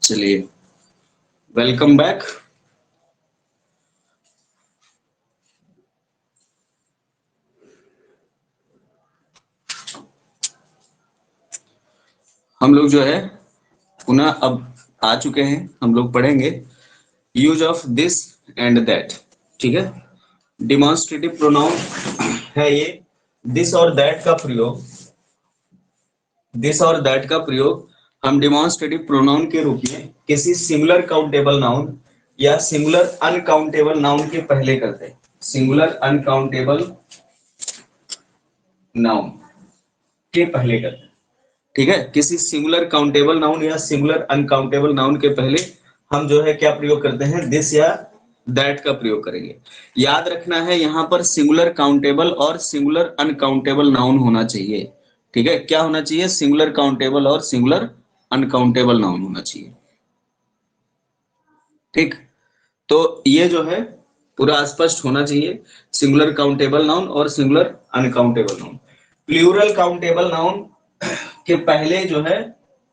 चलिए, welcome back. हम लोग जो है पुनः अब आ चुके हैं। हम लोग पढ़ेंगे use of this and that. ठीक है, डिमॉन्स्ट्रेटिव प्रोनाउन है ये। दिस और दैट का प्रयोग, दिस और दैट का प्रयोग हम डिमॉन्स्ट्रेटिव प्रोनाउन के रूप में किसी सिंगुलर काउंटेबल नाउन या सिंगुलर अनकाउंटेबल नाउन के पहले करते हैं। सिंगुलर अनकाउंटेबल नाउन के पहले करते हैं। ठीक है, किसी सिंगुलर काउंटेबल नाउन या सिंगुलर अनकाउंटेबल नाउन के पहले हम जो है क्या प्रयोग करते हैं, दिस या दैट का प्रयोग करेंगे। याद रखना है यहाँ पर सिंगुलर काउंटेबल और सिंगुलर अनकाउंटेबल नाउन होना चाहिए। ठीक है, क्या होना चाहिए, सिंगुलर काउंटेबल और सिंगुलर अनकाउंटेबल नाउन होना चाहिए। ठीक, तो ये जो है पूरा स्पष्ट होना चाहिए, सिंगुलर काउंटेबल नाउन और singular uncountable noun. Plural countable noun के पहले जो है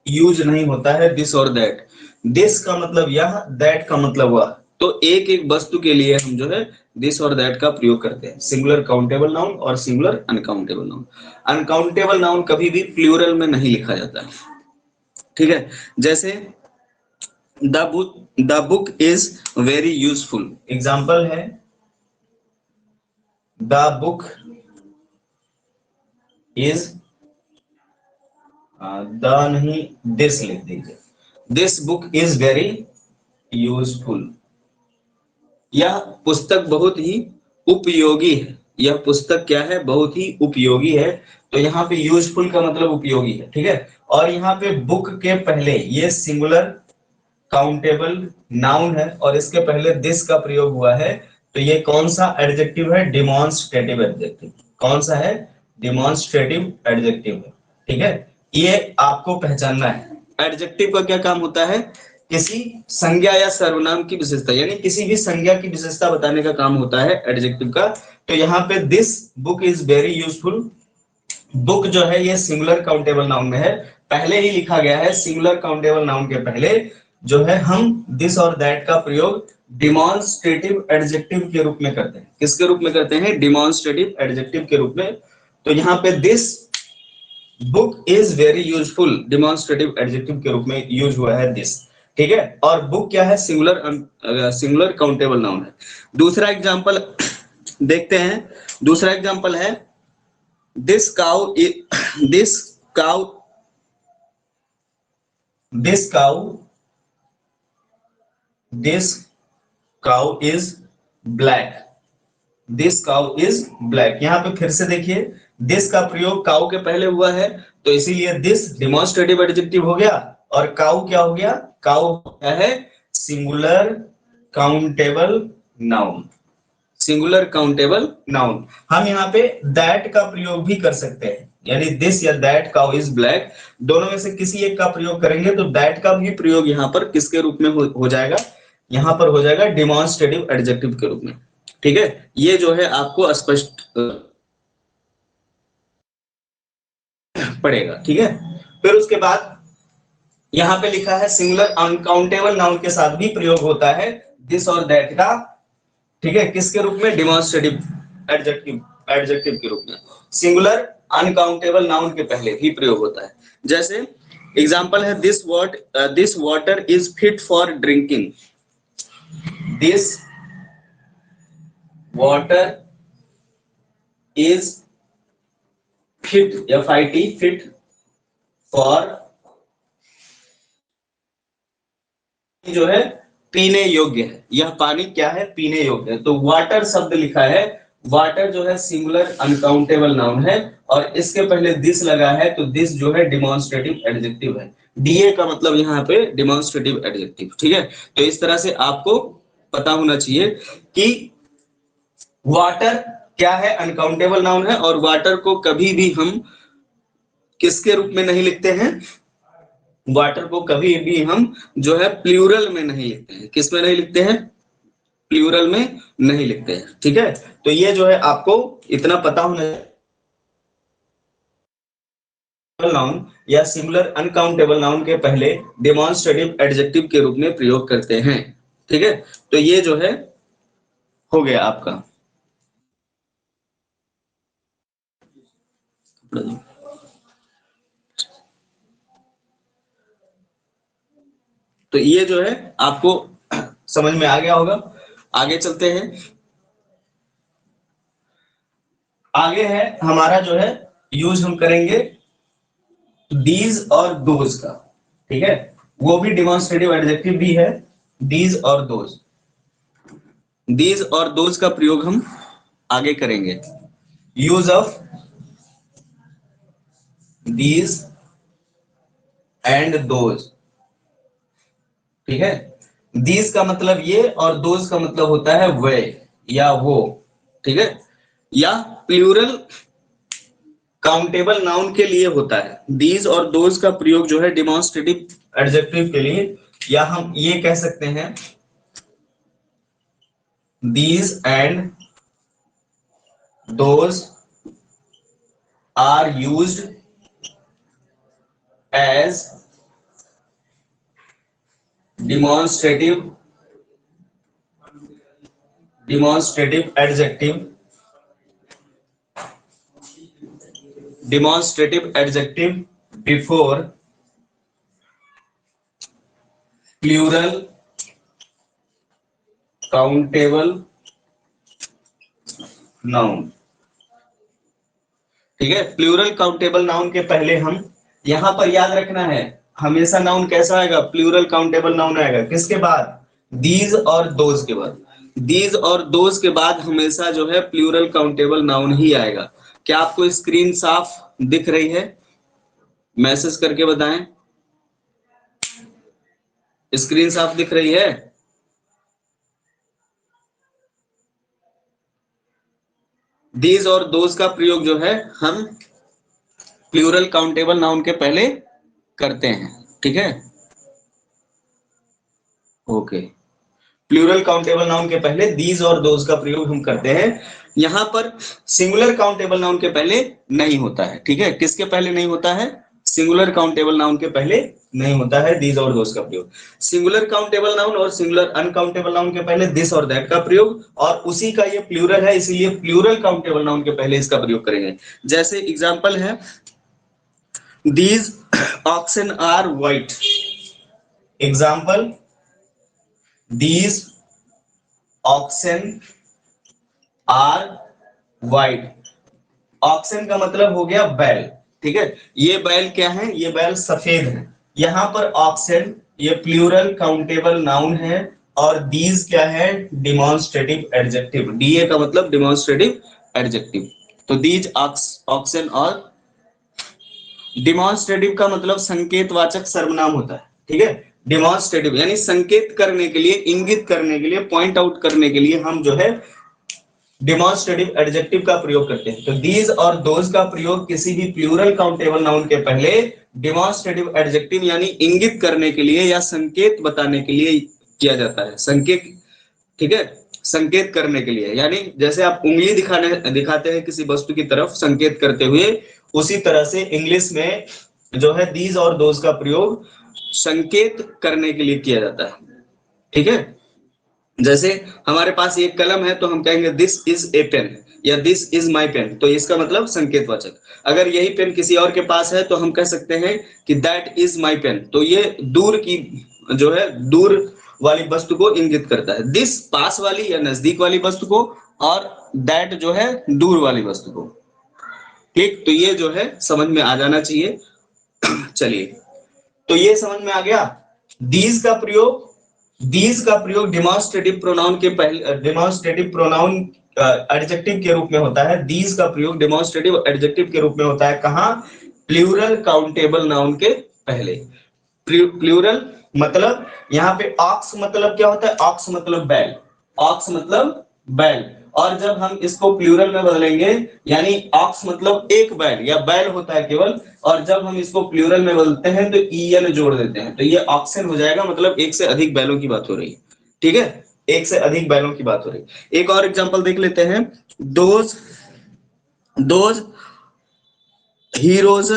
यूज नहीं होता है दिस और दैट। दिस का मतलब यह, दैट का मतलब वह। तो एक एक वस्तु के लिए हम जो है दिस और दैट का प्रयोग करते हैं, सिंगुलर काउंटेबल नाउन और singular uncountable noun. Uncountable noun कभी भी प्लूरल में नहीं लिखा जाता है। ठीक है, जैसे the book is very useful, example है द बुक इज, द नहीं दिस लिख दीजिए, this book is very useful. यह पुस्तक बहुत ही उपयोगी है। यह पुस्तक क्या है, बहुत ही उपयोगी है। तो यहाँ पे यूजफुल का मतलब उपयोगी है। ठीक है, और यहाँ पे बुक के पहले ये सिंगुलर काउंटेबल नाउन है और इसके पहले दिस का प्रयोग हुआ है। तो ये कौन सा एडजेक्टिव है, डिमॉन्स्ट्रेटिव एडजेक्टिव। कौन सा है, डिमॉन्स्ट्रेटिव एडजेक्टिव है। ठीक है, ये आपको पहचानना है। एडजेक्टिव का क्या काम होता है, किसी संज्ञा या सर्वनाम की विशेषता, यानी किसी भी संज्ञा की विशेषता बताने का काम होता है एडजेक्टिव का। तो यहाँ पे this book is very useful, book जो है ये सिंगुलर काउंटेबल नाउन में है, पहले ही लिखा गया है। सिंगुलर काउंटेबल नाउन के पहले जो है हम दिस और दैट का प्रयोग डिमॉन्स्ट्रेटिव एडजेक्टिव के रूप में करते हैं। किसके रूप में करते हैं, डिमॉन्स्ट्रेटिव एडजेक्टिव के रूप में। तो यहाँ पे this book is very useful demonstrative adjective के रूप में यूज हुआ है दिस। ठीक है, और बुक क्या है, सिंगुलर काउंटेबल नाउन है। दूसरा एग्जांपल देखते हैं। दूसरा एग्जांपल है this cow this cow this cow this cow is black, this cow is black. यहां पे फिर से देखिए, दिस का प्रयोग काउ के पहले हुआ है, तो इसीलिए दिस डिमॉन्स्ट्रेटिव एडजेक्टिव हो गया और काउ क्या हो गया, काउ क्या है, singular countable noun. Singular countable noun. हम यहाँ पे दैट का प्रयोग भी कर सकते हैं, यानी दिस या दैट काउ इज ब्लैक, दोनों में से किसी एक का प्रयोग करेंगे तो दैट का भी प्रयोग यहाँ पर किसके रूप में हो जाएगा, यहाँ पर हो जाएगा डिमॉन्स्ट्रेटिव एडजेक्टिव के रूप में। ठीक है, ये जो है आपको स्पष्ट पड़ेगा। ठीक है, फिर उसके बाद यहाँ पे लिखा है सिंगुलर अनकाउंटेबल नाउन के साथ भी प्रयोग होता है दिस और दैट का। ठीक है, किसके रूप में, डिमॉन्स्ट्रेटिव एडजेक्टिव के रूप में। सिंगुलर अनकाउंटेबल नाउन के पहले भी प्रयोग होता है। जैसे एग्जांपल है this water is fit for drinking, this water is fit, FIT, fit for, जो है पीने योग्य है। यह पानी क्या है, पीने योग्य है। तो वाटर शब्द लिखा है, वाटर जो है सिंगुलर अनकाउंटेबल नाउन है और इसके पहले दिस लगा है, तो दिस जो है डिमॉन्स्ट्रेटिव एडजेक्टिव है। DA का मतलब यहाँ पे डिमॉन्स्ट्रेटिव एडजेक्टिव। ठीक है, तो इस तरह से आपको पता होना चाहिए कि वाटर क्या है, अनकाउंटेबल नाउन है और वाटर को कभी भी हम किसके रूप में नहीं लिखते हैं, वाटर को कभी भी हम जो है प्लूरल में नहीं लिखते हैं। किस में नहीं लिखते हैं, प्लूरल में नहीं लिखते हैं। ठीक है, तो ये जो है आपको इतना पता होना नाउन या सिंगुलर अनकाउंटेबल नाउन के पहले डेमोन्स्ट्रेटिव एडजेक्टिव के रूप में प्रयोग करते हैं। ठीक है, तो ये जो है हो गया आपका। तो ये जो है आपको समझ में आ गया होगा। आगे चलते हैं। आगे है हमारा जो है यूज हम करेंगे दीज और दोज का। ठीक है, वो भी डिमॉन्स्ट्रेटिव एडजेक्टिव भी है, दीज और दोज। दीज और दोज का प्रयोग हम आगे करेंगे। Use of these and those. ठीक है, दीज का मतलब ये और दोज का मतलब होता है वे या वो। ठीक है, या प्लूरल काउंटेबल नाउन के लिए होता है। दीज और दोज का प्रयोग जो है डिमॉन्स्ट्रेटिव एडजेक्टिव के लिए, या हम ये कह सकते हैं these and those are used as demonstrative adjective before plural countable noun। ठीक है, प्लूरल काउंटेबल नाउन के पहले हम, यहां पर याद रखना है हमेशा नाउन कैसा आएगा, प्लूरल काउंटेबल नाउन आएगा। किसके बाद, दीज और दोज के बाद। दीज और दोज के बाद हमेशा जो है प्लूरल काउंटेबल नाउन ही आएगा। क्या आपको स्क्रीन साफ दिख रही है? मैसेज करके बताएं, स्क्रीन साफ दिख रही है? दीज और दोज का प्रयोग जो है हम प्लूरल काउंटेबल नाउन के पहले करते हैं। ठीक है, ओके। प्लूरल काउंटेबल नाउन के पहले दीज और दोज का प्रयोग हम करते हैं। यहां पर सिंगुलर काउंटेबल नाउन के पहले नहीं होता है। ठीक है, किसके पहले नहीं होता है? सिंगुलर काउंटेबल नाउन के पहले नहीं होता है दीज और दोज का प्रयोग। सिंगुलर काउंटेबल नाउन और सिंगुलर अनकाउंटेबल नाउन के पहले दिस और दैट का प्रयोग, और उसी का ये प्लूरल है, इसीलिए प्लूरल काउंटेबल नाउन के पहले इसका प्रयोग करेंगे। जैसे एग्जांपल है, these oxen are white. Example, these oxen are white। Oxen का मतलब हो गया बैल। ठीक है, ये बैल क्या है? ये बैल सफेद है। यहां पर ऑक्सन ये प्लूरल काउंटेबल नाउन है, और दीज क्या है? Demonstrative adjective. डीए का मतलब डिमॉन्स्ट्रेटिव एडजेक्टिव। तो दीज ऑक्सन, और डिमॉन्स्ट्रेटिव का मतलब संकेतवाचक सर्वनाम होता है। ठीक है, डिमॉन्स्ट्रेटिव यानी संकेत करने के लिए, इंगित करने के लिए, पॉइंट आउट करने के लिए हम जो है डिमॉन्स्ट्रेटिव एडजेक्टिव का प्रयोग करते हैं। तो दीज और दोज का प्रयोग किसी भी प्लूरल काउंटेबल नाउन के पहले डिमॉन्स्ट्रेटिव एडजेक्टिव यानी इंगित करने के लिए या संकेत बताने के लिए किया जाता है। संकेत, ठीक है, संकेत करने के लिए, यानी जैसे आप उंगली दिखाते हैं किसी वस्तु की तरफ संकेत करते हुए, उसी तरह से इंग्लिश में जो है दीज और दोज का प्रयोग संकेत करने के लिए किया जाता है। ठीक है, जैसे हमारे पास एक कलम है तो हम कहेंगे दिस इज ए पेन या दिस इज माई पेन, तो इसका मतलब संकेतवाचक। अगर यही पेन किसी और के पास है तो हम कह सकते हैं कि दैट इज माई पेन, तो ये दूर की जो है दूर वाली वस्तु को इंगित करता है। दिस पास वाली या नजदीक वाली वस्तु को, और दैट जो है दूर वाली वस्तु को। ठीक, तो ये जो है समझ में आ जाना चाहिए। चलिए, तो ये समझ में आ गया। दीज का प्रयोग डिमॉन्स्ट्रेटिव प्रोनाउन के पहले, डिमॉन्स्ट्रेटिव प्रोनाउन एडजेक्टिव के रूप में होता है। दीज का प्रयोग डिमॉन्स्ट्रेटिव एडजेक्टिव के रूप में होता है कहां? प्लूरल काउंटेबल नाउन के पहले। प्लूरल मतलब यहाँ पे ऑक्स मतलब क्या होता है? ऑक्स मतलब बैल, ऑक्स मतलब बैल। और जब हम इसको प्लूरल में बदलेंगे, यानी ऑक्स मतलब एक बैल या बैल होता है केवल, और जब हम इसको प्लूरल में बदलते हैं तो ईएन जोड़ देते हैं, तो ये ऑक्सन हो जाएगा, मतलब एक से अधिक बैलों की बात हो रही है। ठीक है, एक से अधिक बैलों की बात हो रही है। एक और एग्जांपल देख लेते हैं, those heroes,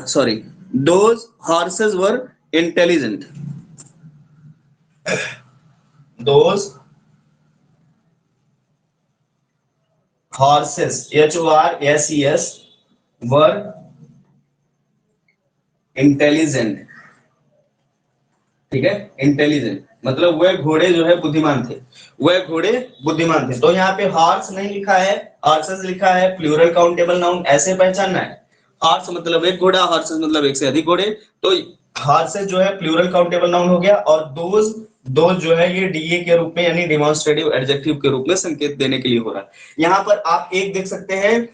sorry, those horses were intelligent, those horses HORSES were intelligent, ठीक है, इंटेलिजेंट मतलब वह घोड़े जो है बुद्धिमान थे, वह घोड़े बुद्धिमान थे। तो यहाँ पे हॉर्स नहीं लिखा है, हॉर्सेस लिखा है, प्लूरल काउंटेबल नाउन ऐसे पहचानना है। हॉर्स मतलब एक घोड़ा, हॉर्सेस मतलब एक से अधिक घोड़े, तो हॉर्सेस जो है प्लूरल काउंटेबल नाउन हो गया, और दोज, दोज जो है ये डीए के रूप में यानी डिमॉन्स्ट्रेटिव एडजेक्टिव के रूप में संकेत देने के लिए हो रहा है। यहाँ पर आप एक देख सकते हैं,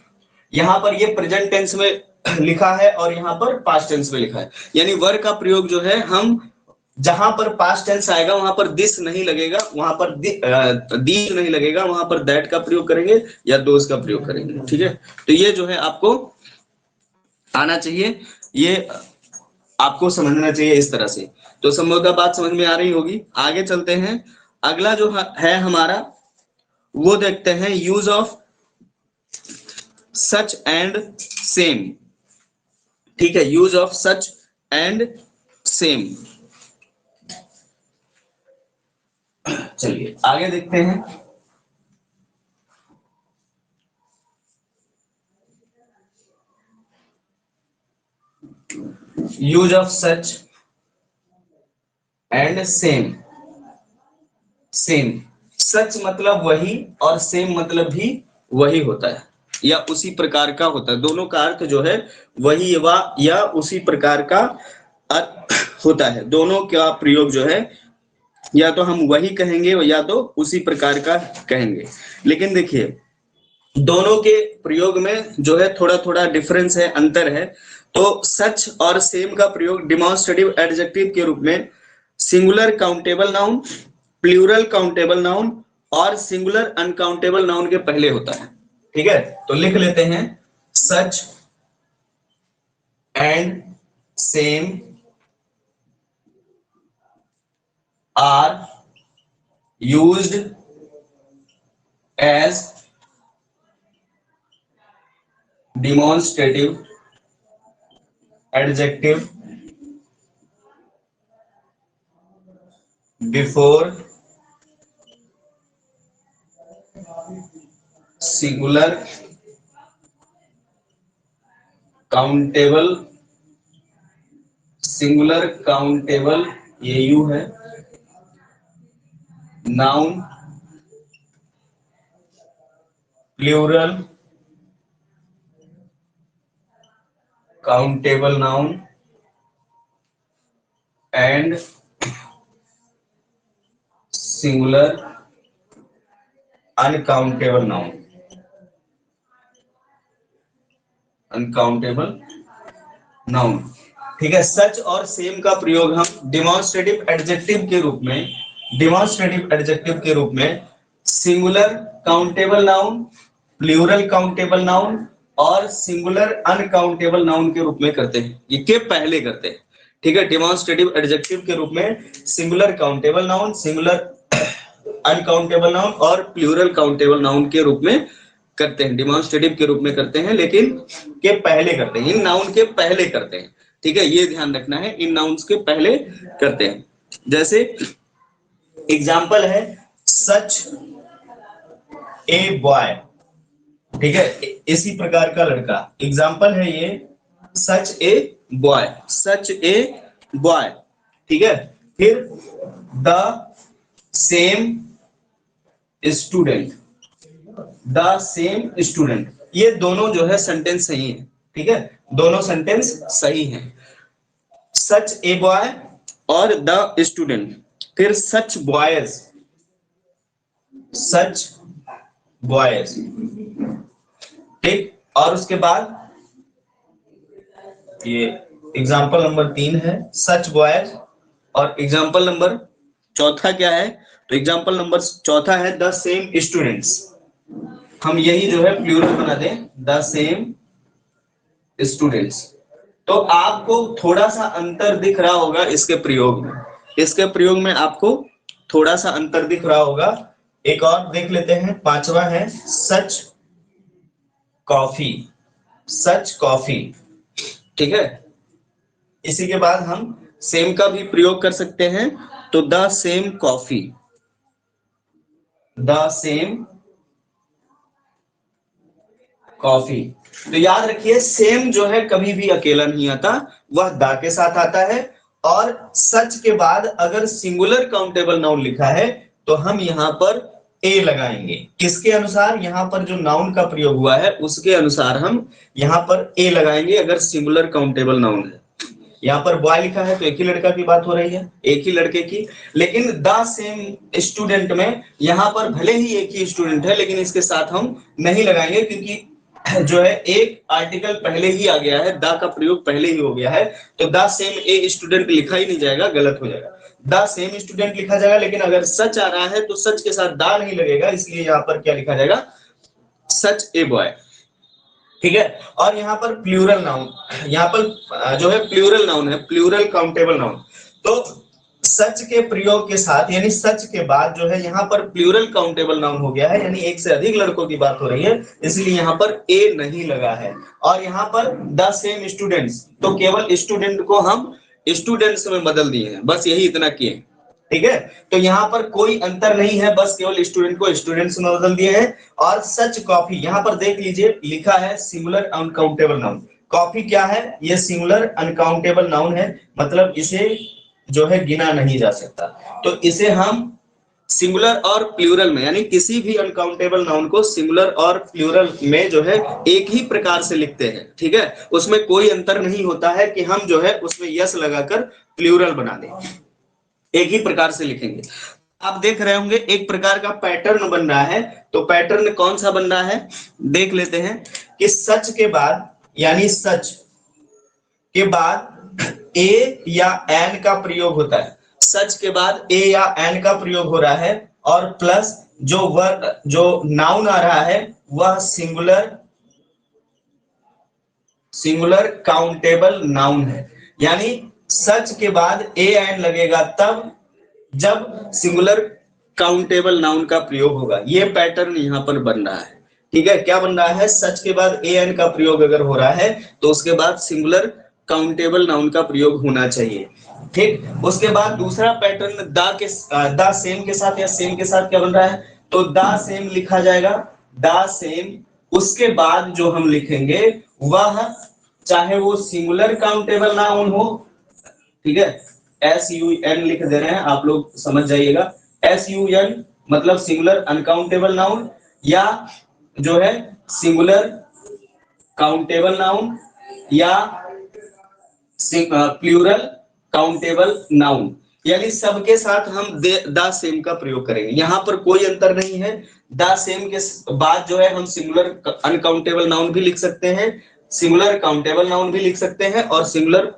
यहाँ पर ये प्रेजेंट टेंस में लिखा है और यहाँ पर पास्ट टेंस में लिखा है, यानी वर का प्रयोग जो है हम जहां पर पास्ट टेंस आएगा वहां पर दिस नहीं लगेगा, वहां पर दीज नहीं लगेगा, वहां पर दैट का प्रयोग करेंगे या दोज का प्रयोग करेंगे, ठीक है। तो ये जो है आपको आना चाहिए, ये आपको समझना चाहिए इस तरह से। तो संभवतः बात समझ में आ रही होगी। आगे चलते हैं, अगला जो है हमारा वो देखते हैं, use of such and same, ठीक है, use of such and same. चलिए आगे देखते हैं। Use of such and same, same, such मतलब वही और सेम मतलब भी वही होता है या उसी प्रकार का होता है, दोनों का अर्थ जो है वही या उसी प्रकार का अर्थ होता है। दोनों का प्रयोग जो है या तो हम वही कहेंगे या तो उसी प्रकार का कहेंगे, लेकिन देखिए दोनों के प्रयोग में जो है थोड़ा थोड़ा डिफरेंस है, अंतर है। तो सच और सेम का प्रयोग डिमॉन्स्ट्रेटिव एडजेक्टिव के रूप में singular countable noun, plural countable noun और सिंगुलर अनकाउंटेबल नाउन के पहले होता है, ठीक है। तो लिख लेते हैं, such and same are used as demonstrative adjective before singular countable, singular countable ये यू है, noun, plural countable noun and singular uncountable noun, uncountable noun, ठीक है। सच और सेम का प्रयोग हम डिमॉन्स्ट्रेटिव एडजेक्टिव के रूप में, डिमॉन्स्ट्रेटिव एडजेक्टिव के रूप में singular countable noun, plural countable noun और सिंगुलर अनकाउंटेबल नाउन के रूप में करते हैं, ये के पहले करते हैं, ठीक है। डिमॉन्स्ट्रेटिव एडजेक्टिव के रूप में singular countable noun, singular uncountable noun और प्लूरल काउंटेबल नाउन के रूप में करते हैं, डिमॉन्स्ट्रेटिव के रूप में करते हैं, लेकिन के पहले करते हैं, इन नाउन के पहले करते हैं, ठीक है। ये ध्यान रखना है, इन नाउन्स के पहले करते हैं। जैसे एग्जाम्पल है सच ए बॉय, ठीक है, इसी प्रकार का लड़का, एग्जाम्पल है ये सच a boy, such a boy, ठीक है। फिर the same student, the same student, ये दोनों जो है सेंटेंस सही है, ठीक है, दोनों सेंटेंस सही है, सच ए बॉय और द स्टूडेंट। फिर सच बॉयज, सच बॉयज, ठीक, और उसके बाद ये एग्जाम्पल नंबर 3 है सच बॉयज, और एग्जाम्पल नंबर चौथा क्या है, तो एग्जाम्पल नंबर चौथा है द सेम स्टूडेंट्स, हम यही जो है प्लूरल बना दें, द सेम स्टूडेंट्स। तो आपको थोड़ा सा अंतर दिख रहा होगा इसके प्रयोग में, इसके प्रयोग में आपको थोड़ा सा अंतर दिख रहा होगा। एक और देख लेते हैं, पांचवा है सच कॉफी, सच कॉफी, ठीक है। इसी के बाद हम सेम का भी प्रयोग कर सकते हैं, तो the same coffee, the same coffee. तो याद रखिए सेम जो है कभी भी अकेला नहीं आता, वह द के साथ आता है। और सच के बाद अगर सिंगुलर काउंटेबल नाउन लिखा है तो हम यहाँ पर ए लगाएंगे। किसके अनुसार? यहाँ पर जो नाउन का प्रयोग हुआ है उसके अनुसार हम यहाँ पर ए लगाएंगे अगर सिंगुलर काउंटेबल नाउन है। यहाँ पर बॉय लिखा है तो एक ही लड़का की बात हो रही है, एक ही लड़के की। लेकिन द सेम स्टूडेंट में यहाँ पर भले ही एक ही स्टूडेंट है लेकिन इसके साथ हम नहीं लगाएंगे, क्योंकि जो है एक आर्टिकल पहले ही आ गया है, द का प्रयोग पहले ही हो गया है, तो द सेम ए स्टूडेंट लिखा ही नहीं जाएगा, गलत हो जाएगा। द सेम स्टूडेंट लिखा जाएगा, लेकिन अगर सच आ रहा है तो सच के साथ द नहीं लगेगा, इसलिए यहाँ पर क्या लिखा जाएगा? सच ए बॉय। ठीक है। और यहाँ पर प्लूरल नाउन, यहाँ पर जो है प्लूरल नाउन है, प्लूरल काउंटेबल नाउन। तो सच के प्रयोग के साथ यानी सच के बाद जो है यहाँ पर प्लूरल काउंटेबल नाउन हो गया है, यानी एक से अधिक लड़कों की बात हो रही है, इसलिए यहाँ पर ए नहीं लगा है। और यहाँ पर द सेम स्टूडेंट्स, तो केवल स्टूडेंट को हम स्टूडेंट्स में बदल दिए हैं, बस यही इतना किए। ठीक है। तो यहाँ पर कोई अंतर नहीं है, बस केवल स्टूडेंट को स्टूडेंट्स में बदल दिए हैं। और सच कॉफी, यहाँ पर देख लीजिए लिखा है सिंगुलर अनकाउंटेबल नाउन। कॉफी क्या है? ये सिंगुलर अनकाउंटेबल नाउन है, मतलब इसे जो है गिना नहीं जा सकता। तो इसे हम सिंगुलर और प्लूरल में, यानी किसी भी अनकाउंटेबल नाउन को सिंगुलर और प्लूरल में जो है एक ही प्रकार से लिखते हैं। ठीक है। उसमें कोई अंतर नहीं होता है कि हम जो है उसमें यस लगाकर प्लूरल बना दें, एक ही प्रकार से लिखेंगे। आप देख रहे होंगे एक प्रकार का पैटर्न बन रहा है, तो पैटर्न कौन सा बन रहा है देख लेते हैं कि सच के बाद, यानी सच के बाद ए या एन का प्रयोग होता है। सच के बाद ए या एन का प्रयोग हो रहा है, और प्लस जो नाउन आ रहा है वह सिंगुलर काउंटेबल नाउन है। यानी सच के बाद ए एन लगेगा तब जब सिंगुलर काउंटेबल नाउन का प्रयोग होगा। ये पैटर्न यहाँ पर बन रहा है। ठीक है। क्या बन रहा है? सच के बाद ए एन का प्रयोग अगर हो रहा है तो उसके बाद सिंगुलर काउंटेबल नाउन का प्रयोग होना चाहिए। ठीक। उसके बाद दूसरा पैटर्न द सेम के साथ या सेम के साथ क्या बन रहा है? तो द सेम लिखा जाएगा, द सेम। उसके बाद जो हम लिखेंगे वह चाहे वो सिंगुलर काउंटेबल नाउन हो, ठीक है, SUN लिख दे रहे हैं, आप लोग समझ जाइएगा। SUN मतलब सिंगुलर अनकाउंटेबल नाउन, या जो है सिंगुलर काउंटेबल नाउन, या प्लूरल काउंटेबल नाउन, यानी सबके साथ हम द सेम का प्रयोग करेंगे। यहां पर कोई अंतर नहीं है। द सेम के बाद जो है हम सिंगुलर अनकाउंटेबल नाउन भी लिख सकते हैं, सिंगुलर काउंटेबल नाउन भी लिख सकते हैं, और सिंगुलर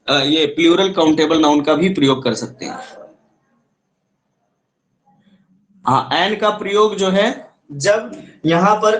ये प्लूरल काउंटेबल नाउन का भी प्रयोग कर सकते हैं। हाँ, एन का प्रयोग जो है जब यहाँ पर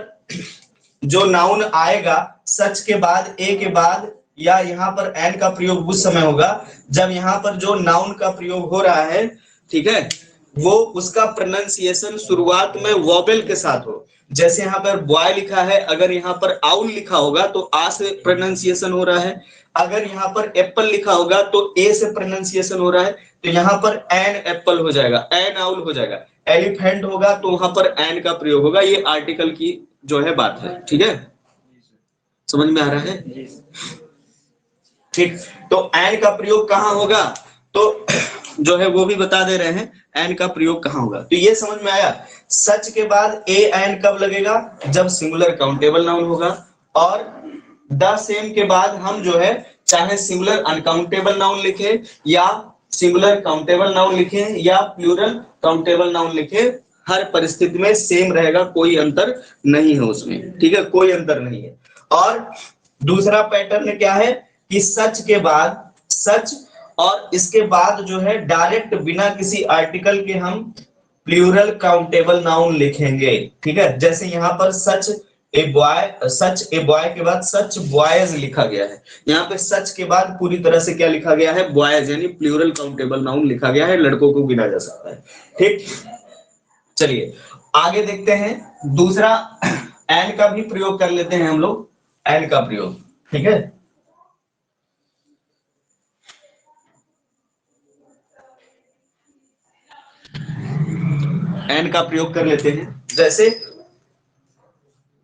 जो नाउन आएगा सच के बाद, ए के बाद, या यहाँ पर एन का प्रयोग उस समय होगा जब यहाँ पर जो नाउन का प्रयोग हो रहा है, ठीक है, वो उसका प्रोनाउंसिएशन शुरुआत में वोवेल के साथ हो। जैसे यहाँ पर बॉय लिखा है, अगर यहाँ पर आउल लिखा होगा तो आ से प्रोनाउंसिएशन हो रहा है। अगर यहाँ पर एप्पल लिखा होगा तो ए से प्रोनाउंसिएशन हो रहा है, तो यहाँ पर एन एप्पल हो जाएगा, एन आउल हो जाएगा। एलिफेंट होगा तो वहां पर एन का प्रयोग होगा। ये आर्टिकल की जो है बात है। ठीक है, समझ में आ रहा है? ठीक। तो एन का प्रयोग कहाँ होगा तो जो है वो भी बता दे रहे हैं, एन का प्रयोग कहाँ होगा। तो ये समझ में आया। सच के बाद ए एन कब लगेगा? जब सिंगुलर काउंटेबल नाउन होगा। और द सेम के बाद हम जो है चाहे सिंगुलर अनकाउंटेबल नाउन लिखे, या सिंगुलर काउंटेबल नाउन लिखे, या प्लूरल काउंटेबल नाउन लिखे, हर परिस्थिति में सेम रहेगा, कोई अंतर नहीं है उसमें। ठीक है, कोई अंतर नहीं है। और दूसरा पैटर्न क्या है कि सच के बाद सच, और इसके बाद जो है डायरेक्ट बिना किसी आर्टिकल के हम प्लूरल काउंटेबल नाउन लिखेंगे। ठीक है, जैसे यहाँ पर सच ए बॉय के बाद सच बॉयज लिखा गया है। यहाँ पे सच के बाद पूरी तरह से क्या लिखा गया है? बॉयज, यानी प्लूरल काउंटेबल नाउन लिखा गया है, लड़कों को गिना जा सकता है। ठीक, चलिए आगे देखते हैं। दूसरा एन का भी प्रयोग कर लेते हैं हम लोग, एन का प्रयोग। ठीक है, एन का प्रयोग कर लेते हैं। जैसे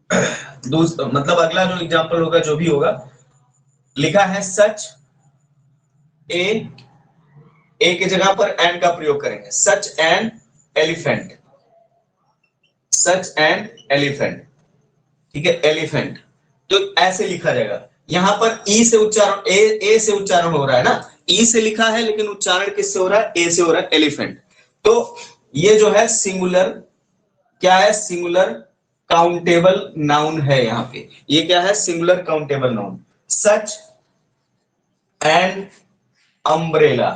मतलब अगला जो एग्जांपल होगा, जो भी होगा, लिखा है सच ए, ए की जगह पर एन का प्रयोग करेंगे, such an elephant, such an elephant, ठीक है, एलिफेंट। तो ऐसे लिखा जाएगा। यहां पर ई से उच्चारण, ए से उच्चारण हो रहा है ना, ई से लिखा है लेकिन उच्चारण किससे हो रहा है, ए से हो रहा है, एलिफेंट। तो ये जो है सिंगुलर, क्या है, सिंगुलर काउंटेबल नाउन है। यहाँ पे ये क्या है, singular countable noun. Such an umbrella,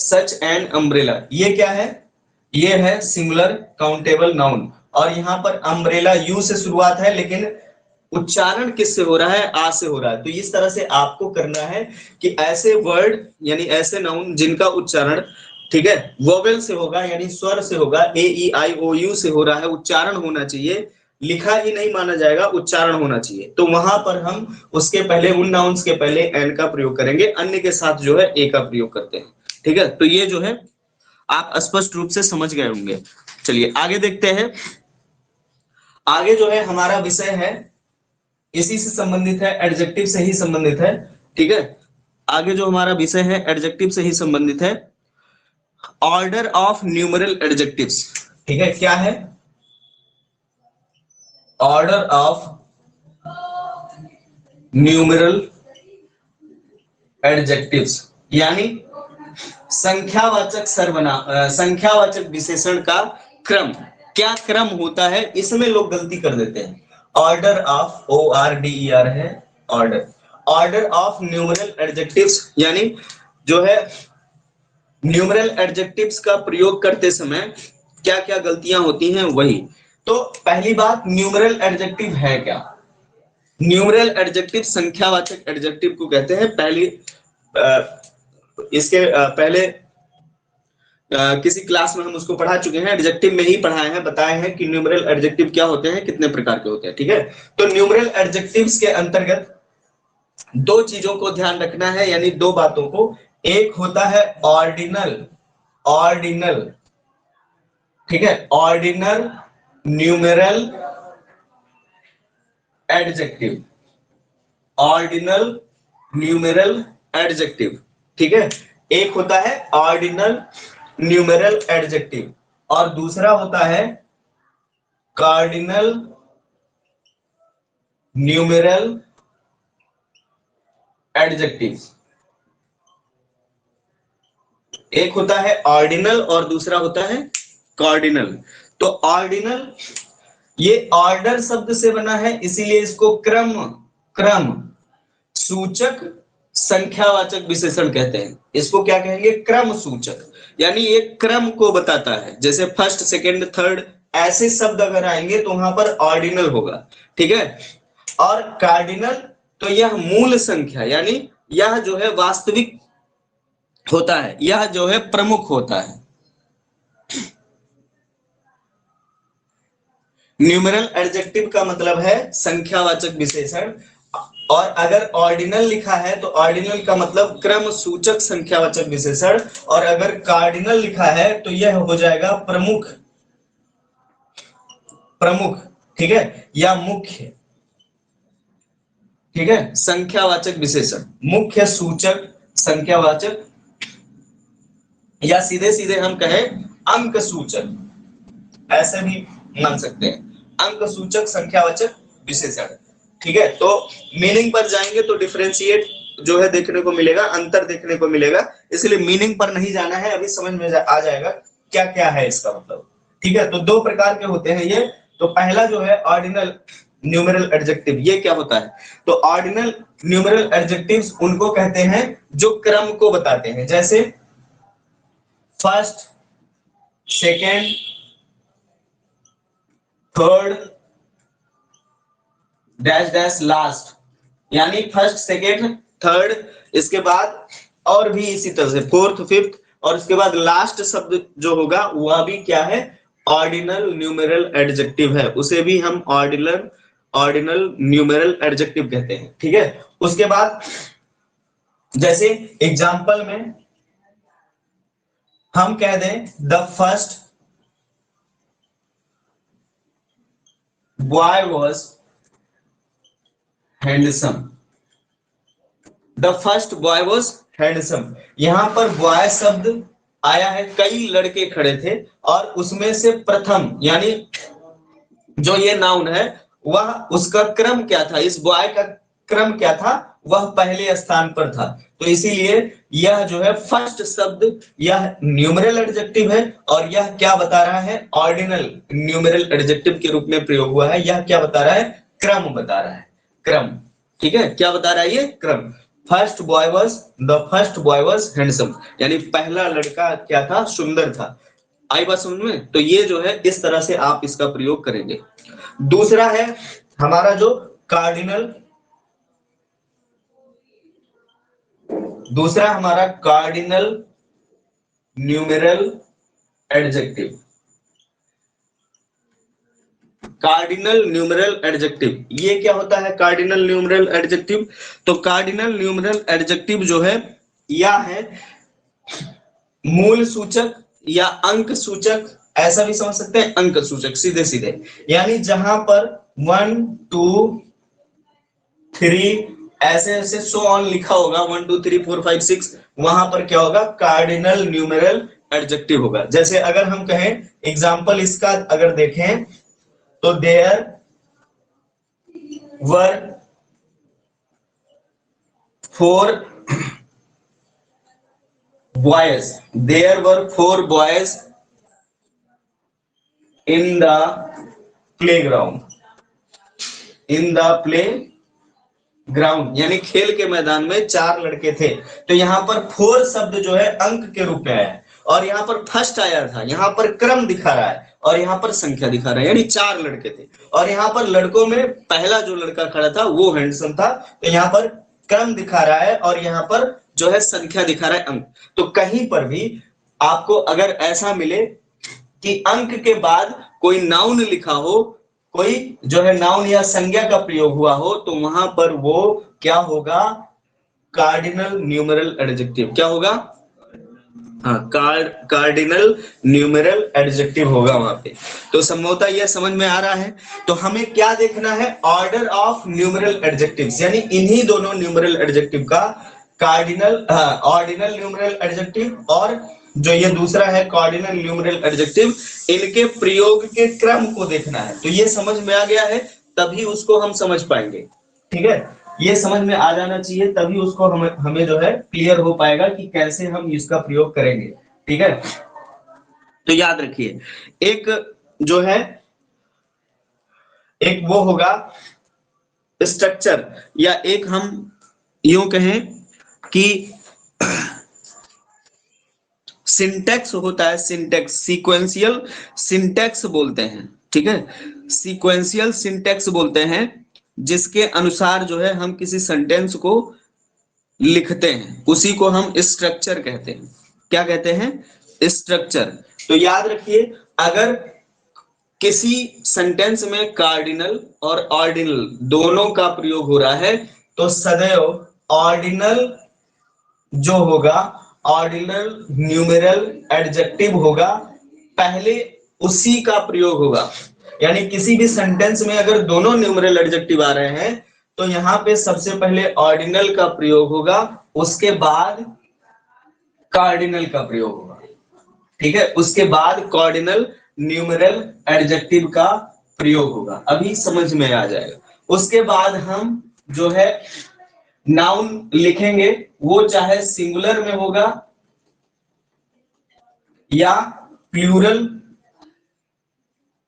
such an umbrella, ये क्या है, ये है सिंगुलर काउंटेबल नाउन। और यहाँ पर अम्ब्रेला यू से शुरुआत है लेकिन उच्चारण किससे हो रहा है, आ से हो रहा है। तो इस तरह से आपको करना है कि ऐसे वर्ड यानी ऐसे नाउन जिनका उच्चारण, ठीक है, वोवेल से होगा यानी स्वर से होगा, ए ई आई ओ यू से हो रहा है, उच्चारण होना चाहिए, लिखा ही नहीं माना जाएगा, उच्चारण होना चाहिए। तो वहां पर हम उसके पहले, उन नाउन्स के पहले एन का प्रयोग करेंगे, अन्य के साथ जो है ए का प्रयोग करते हैं। ठीक है, तो ये जो है आप स्पष्ट रूप से समझ गए होंगे। चलिए आगे देखते हैं। आगे जो है हमारा विषय है, इसी से संबंधित है, एडजेक्टिव से ही संबंधित है। ठीक है, आगे जो हमारा विषय है एडजेक्टिव से ही संबंधित है, ऑर्डर ऑफ न्यूमरल एडजेक्टिव्स। ठीक है, क्या है, ऑर्डर ऑफ न्यूमरल एडजेक्टिव्स, यानी संख्यावाचक सर्वनाम, संख्यावाचक विशेषण का क्रम, क्या क्रम होता है, इसमें लोग गलती कर देते हैं। Order of, O R D E R है order, order of numeral adjectives, यानी जो है न्यूमरल एडजेक्टिव्स का प्रयोग करते समय क्या क्या गलतियां होती हैं, वही। तो पहली बात, न्यूमरल एडजेक्टिव है क्या, न्यूमरल एडजेक्टिव संख्यावाचक एडजेक्टिव को कहते हैं। पहली इसके पहले किसी क्लास में हम उसको पढ़ा चुके हैं, एडजेक्टिव में ही पढ़ाए हैं, बताए हैं कि न्यूमरल एडजेक्टिव क्या होते हैं, कितने प्रकार के होते हैं। ठीक है, तो न्यूमरल एडजेक्टिव्स के अंतर्गत दो चीजों को ध्यान रखना है, यानी दो बातों को। एक होता है ऑर्डिनल, ऑर्डिनल, ठीक है, ordinal numeral adjective, ordinal numeral adjective, ठीक है, एक होता है ऑर्डिनल न्यूमरल एडजेक्टिव और दूसरा होता है कार्डिनल न्यूमरल एडजेक्टिव। एक होता है ऑर्डिनल और दूसरा होता है कार्डिनल। तो ऑर्डिनल, ये ऑर्डर शब्द से बना है, इसीलिए इसको क्रम, क्रम सूचक संख्यावाचक विशेषण कहते हैं। इसको क्या कहेंगे, क्रम सूचक, यानी ये क्रम को बताता है। जैसे फर्स्ट, सेकंड, थर्ड ऐसे शब्द अगर आएंगे तो वहां पर ऑर्डिनल होगा। ठीक है, और कार्डिनल, तो यह मूल संख्या, यानी यह जो है वास्तविक होता है, यह जो है प्रमुख होता है। न्यूमरल एडजेक्टिव का मतलब है संख्यावाचक विशेषण, और अगर ऑर्डिनल लिखा है तो ऑर्डिनल का मतलब क्रम सूचक संख्यावाचक विशेषण, और अगर कार्डिनल लिखा है तो यह हो जाएगा प्रमुख, प्रमुख, ठीक है, या मुख्य, ठीक है, संख्यावाचक विशेषण, मुख्य सूचक संख्यावाचक, या सीधे सीधे हम कहें अंक सूचक, ऐसे भी मान सकते हैं, अंक सूचक संख्यावाचक विशेषण। ठीक है, तो मीनिंग पर जाएंगे तो डिफरेंशिएट जो है देखने को मिलेगा, अंतर देखने को मिलेगा, इसलिए मीनिंग पर नहीं जाना है, अभी समझ में आ जाएगा क्या क्या है इसका मतलब। ठीक है, तो दो प्रकार के होते हैं ये। तो पहला जो है ऑर्डिनल न्यूमरल एडजेक्टिव, ये क्या होता है, तो ऑर्डिनल न्यूमरल एडजेक्टिव्स उनको कहते हैं जो क्रम को बताते हैं। जैसे first, second, third, dash dash last, यानी फर्स्ट, सेकेंड, थर्ड, इसके बाद और भी इसी तरह से फोर्थ, फिफ्थ, और इसके बाद लास्ट शब्द जो होगा वह भी क्या है, ऑर्डिनल न्यूमरल एडजेक्टिव है, उसे भी हम ऑर्डिनल, ऑर्डिनल न्यूमरल एडजेक्टिव कहते हैं। ठीक है, उसके बाद जैसे एग्जाम्पल में हम कह दें the first boy was handsome. The first boy was handsome. यहां पर बॉय शब्द आया है, कई लड़के खड़े थे और उसमें से प्रथम यानी जो ये नाउन है वह उसका क्रम क्या था, इस बॉय का क्रम क्या था, वह पहले स्थान पर था। तो इसीलिए यह जो है फर्स्ट शब्द यह न्यूमेरल एडजेक्टिव है और यह क्या बता रहा है, ऑर्डिनल न्यूमेरल एडजेक्टिव के रूप में प्रयोग हुआ है। यह क्या बता रहा है, क्रम बता रहा है, क्रम। ठीक है, क्या बता रहा है ये, क्रम। First boy was, the first boy was handsome, यानी पहला लड़का क्या था, सुंदर था। आई बात समझ में? तो ये जो है इस तरह से आप इसका प्रयोग करेंगे। दूसरा है हमारा जो कार्डिनल, दूसरा हमारा cardinal numeral adjective. Cardinal numeral adjective ये क्या होता है, कार्डिनल न्यूमेरल एडजेक्टिव? तो कार्डिनल न्यूमेरल एडजेक्टिव जो है यह है मूल सूचक या अंक सूचक, ऐसा भी समझ सकते हैं, अंक सूचक सीधे सीधे। यानी जहां पर 1 2 3 ऐसे ऐसे सो ऑन लिखा होगा, 1 2 3 4 5 6, वहां पर क्या होगा, कार्डिनल न्यूमेरल एडजेक्टिव होगा। जैसे अगर हम कहें एग्जाम्पल इसका अगर देखें तो there were 4 boys, there were 4 boys in the playground, in the play ground, यानी खेल के मैदान में 4 लड़के थे। तो यहाँ पर 4 शब्द जो है अंक के रूप में आया है और यहाँ पर फर्स्ट आया था, यहाँ पर क्रम दिखा रहा है और यहाँ पर संख्या दिखा रहा है, यानी 4 लड़के थे। और यहाँ पर लड़कों में पहला जो लड़का खड़ा था वो हैंडसम था। तो यहाँ पर क्रम दिखा रहा है और यहाँ पर जो है संख्या दिखा रहा है, अंक। तो कहीं पर भी आपको अगर ऐसा मिले कि अंक के बाद कोई नाउन लिखा हो, कोई जो है नाउन या संज्ञा का प्रयोग हुआ हो, तो वहां पर वो क्या होगा, कार्डिनल न्यूमेरल एडजेक्टिव। क्या होगा, हाँ, कार्डिनल न्यूमेरल एडजेक्टिव होगा वहां पे। तो संभवतः यह समझ में आ रहा है। तो हमें क्या देखना है, ऑर्डर ऑफ न्यूमेरल एडजेक्टिव्स, यानी इन्हीं दोनों न्यूमेरल एडजेक्टिव का कार्डिनल ऑर्डिनल न्यूमेरल एडजेक्टिव और जो ये दूसरा है कार्डिनल न्यूमेरल एडजेक्टिव, इनके प्रयोग के क्रम को देखना है। तो ये समझ में आ गया है, तभी उसको हम समझ पाएंगे। ठीक है, ये समझ में आ जाना चाहिए, तभी उसको हमें जो है क्लियर हो पाएगा कि कैसे हम इसका प्रयोग करेंगे। ठीक है, तो याद रखिए, एक जो है एक वो होगा स्ट्रक्चर, या एक हम यूं कहें कि सिंटेक्स होता है, सिंटेक्स, सीक्वेंशियल सिंटेक्स बोलते हैं। ठीक है, सीक्वेंशियल सिंटेक्स बोलते हैं, जिसके अनुसार जो है हम किसी सेंटेंस को लिखते हैं, उसी को हम स्ट्रक्चर कहते हैं। क्या कहते हैं, स्ट्रक्चर। तो याद रखिए, अगर किसी सेंटेंस में कार्डिनल और ऑर्डिनल दोनों का प्रयोग हो रहा है, तो सदैव ऑर्डिनल जो होगा, ऑर्डिनल न्यूमेरल एडजेक्टिव होगा, पहले उसी का प्रयोग होगा। यानी किसी भी सेंटेंस में अगर दोनों न्यूमेरल एडजेक्टिव आ रहे हैं, तो यहां पे सबसे पहले ऑर्डिनल का प्रयोग होगा, उसके बाद कार्डिनल का प्रयोग होगा। ठीक है, उसके बाद कार्डिनल न्यूमेरल एडजेक्टिव का प्रयोग होगा। अभी समझ में आ जाएगा। उसके बाद हम जो है नाउन लिखेंगे, वो चाहे सिंगुलर में होगा या प्लूरल,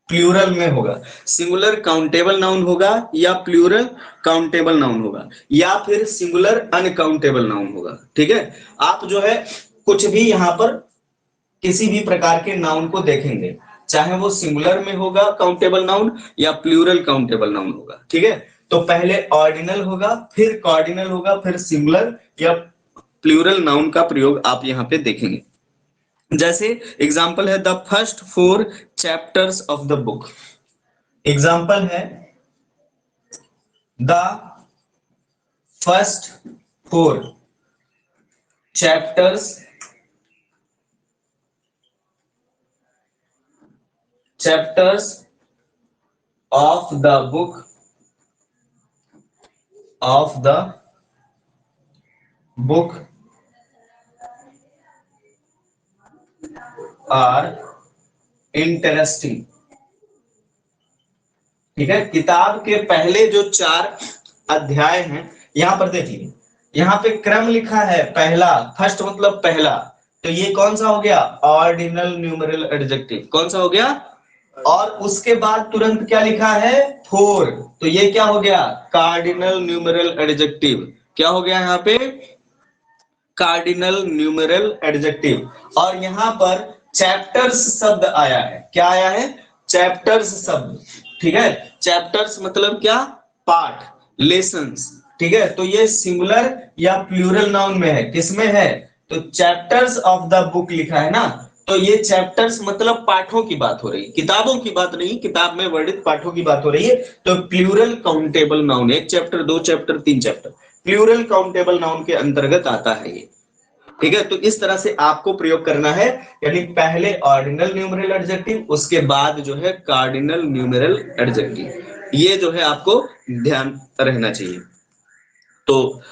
प्लूरल में होगा। सिंगुलर काउंटेबल नाउन होगा या प्लूरल काउंटेबल नाउन होगा, या फिर सिंगुलर अनकाउंटेबल नाउन होगा। ठीक है, आप जो है कुछ भी यहां पर किसी भी प्रकार के नाउन को देखेंगे, चाहे वो सिंगुलर में होगा काउंटेबल नाउन या प्लूरल काउंटेबल नाउन होगा। ठीक है, तो पहले ऑर्डिनल होगा, फिर कार्डिनल होगा, फिर सिंगुलर या प्लूरल नाउन का प्रयोग आप यहां पे देखेंगे। जैसे एग्जाम्पल है the first 4 chapters of the book. Example है the first 4 chapters chapters of the book are interesting. ठीक है, किताब के पहले जो 4 अध्याय हैं, यहां पर देखिए, यहाँ पे क्रम लिखा है पहला, फर्स्ट मतलब पहला, तो ये कौन सा हो गया? Ordinal numeral adjective. कौन सा हो गया? और उसके बाद तुरंत क्या लिखा है? फोर, तो ये क्या हो गया? Cardinal numeral adjective. क्या हो गया यहाँ पे? Cardinal numeral adjective. और यहाँ पर चैप्टर्स शब्द आया है। क्या आया है? चैप्टर्स शब्द। ठीक है, चैप्टर्स मतलब क्या? पाठ, लेसन्स। ठीक है, तो ये सिंगुलर या प्लूरल नाउन में है? किसमें है? तो चैप्टर्स ऑफ द बुक लिखा है ना, तो ये चैप्टर्स मतलब पाठों की बात हो रही है, किताबों की बात नहीं, किताब में वर्णित पाठों की बात हो रही है। तो plural countable noun, 1 chapter, 2 chapter, 3 chapter, plural countable noun के अंतर्गत आता है ये। ठीक है, तो इस तरह से आपको प्रयोग करना है, यानी पहले ऑर्डिनल न्यूमेरल एडजेक्टिव, उसके बाद जो है कार्डिनल न्यूमेरल एडजेक्टिव। ये जो है आपको ध्यान रहना चाहिए। तो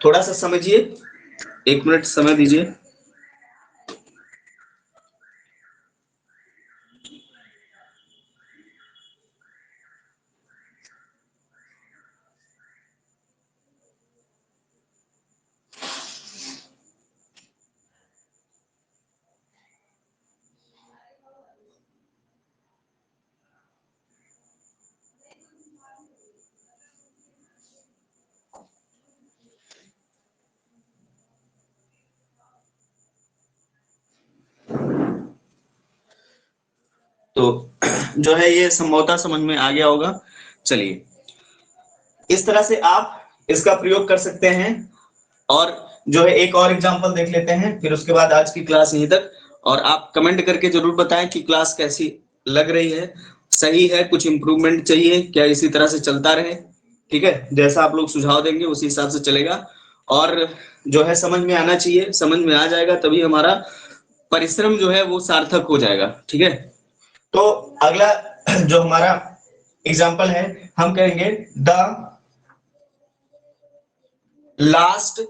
थोड़ा सा समझिए, 1 मिनट समय दीजिए। तो जो है ये संभवतः समझ में आ गया होगा। चलिए, इस तरह से आप इसका प्रयोग कर सकते हैं। और जो है एक और एग्जांपल देख लेते हैं, फिर उसके बाद आज की क्लास यहीं तक। और आप कमेंट करके जरूर बताएं कि क्लास कैसी लग रही है, सही है, कुछ इंप्रूवमेंट चाहिए क्या, इसी तरह से चलता रहे। ठीक है, जैसा आप लोग सुझाव देंगे उसी हिसाब से चलेगा। और जो है समझ में आना चाहिए, समझ में आ जाएगा तभी हमारा परिश्रम जो है वो सार्थक हो जाएगा। ठीक है, तो अगला जो हमारा एग्जाम्पल है, हम कहेंगे the last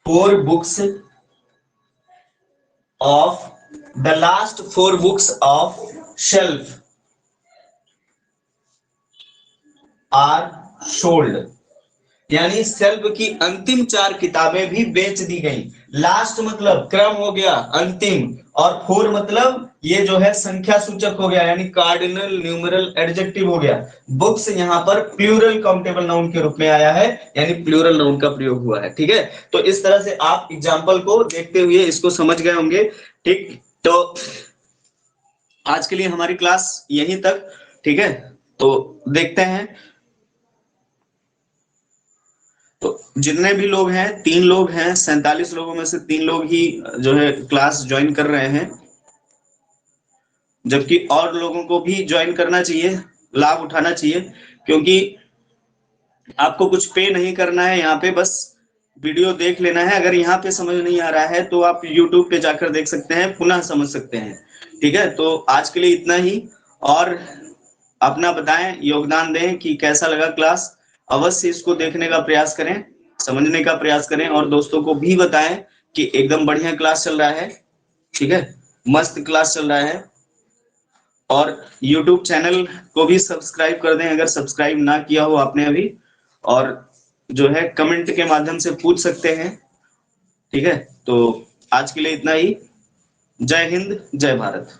4 books of the last 4 books of shelf are sold. यानी शेल्फ की अंतिम 4 किताबें भी बेच दी गई। लास्ट मतलब क्रम हो गया, अंतिम, और 4 मतलब ये जो है संख्या सूचक हो गया, यानी कार्डिनल न्यूमेरल एडजेक्टिव हो गया। बुक्स यहाँ पर प्लूरल काउंटेबल नाउन के रूप में आया है, यानी प्लूरल नाउन का प्रयोग हुआ है। ठीक है, तो इस तरह से आप एग्जाम्पल को देखते हुए इसको समझ गए होंगे। ठीक, तो आज के लिए हमारी क्लास यहीं तक। ठीक है, तो देखते हैं, तो जितने भी लोग हैं, 3 लोग हैं, 47 लोगों में से 3 लोग ही जो है क्लास ज्वाइन कर रहे हैं, जबकि और लोगों को भी ज्वाइन करना चाहिए, लाभ उठाना चाहिए, क्योंकि आपको कुछ पे नहीं करना है, यहाँ पे बस वीडियो देख लेना है। अगर यहाँ पे समझ नहीं आ रहा है तो आप YouTube पे जाकर देख सकते हैं, पुनः समझ सकते हैं। ठीक है, तो आज के लिए इतना ही। और अपना बताएं, योगदान दें कि कैसा लगा क्लास। अवश्य इसको देखने का प्रयास करें, समझने का प्रयास करें, और दोस्तों को भी बताएं कि एकदम बढ़िया क्लास चल रहा है। ठीक है, मस्त क्लास चल रहा है। और YouTube चैनल को भी सब्सक्राइब कर दें अगर सब्सक्राइब ना किया हो आपने अभी। और जो है कमेंट के माध्यम से पूछ सकते हैं। ठीक है, तो आज के लिए इतना ही। जय हिंद, जय भारत।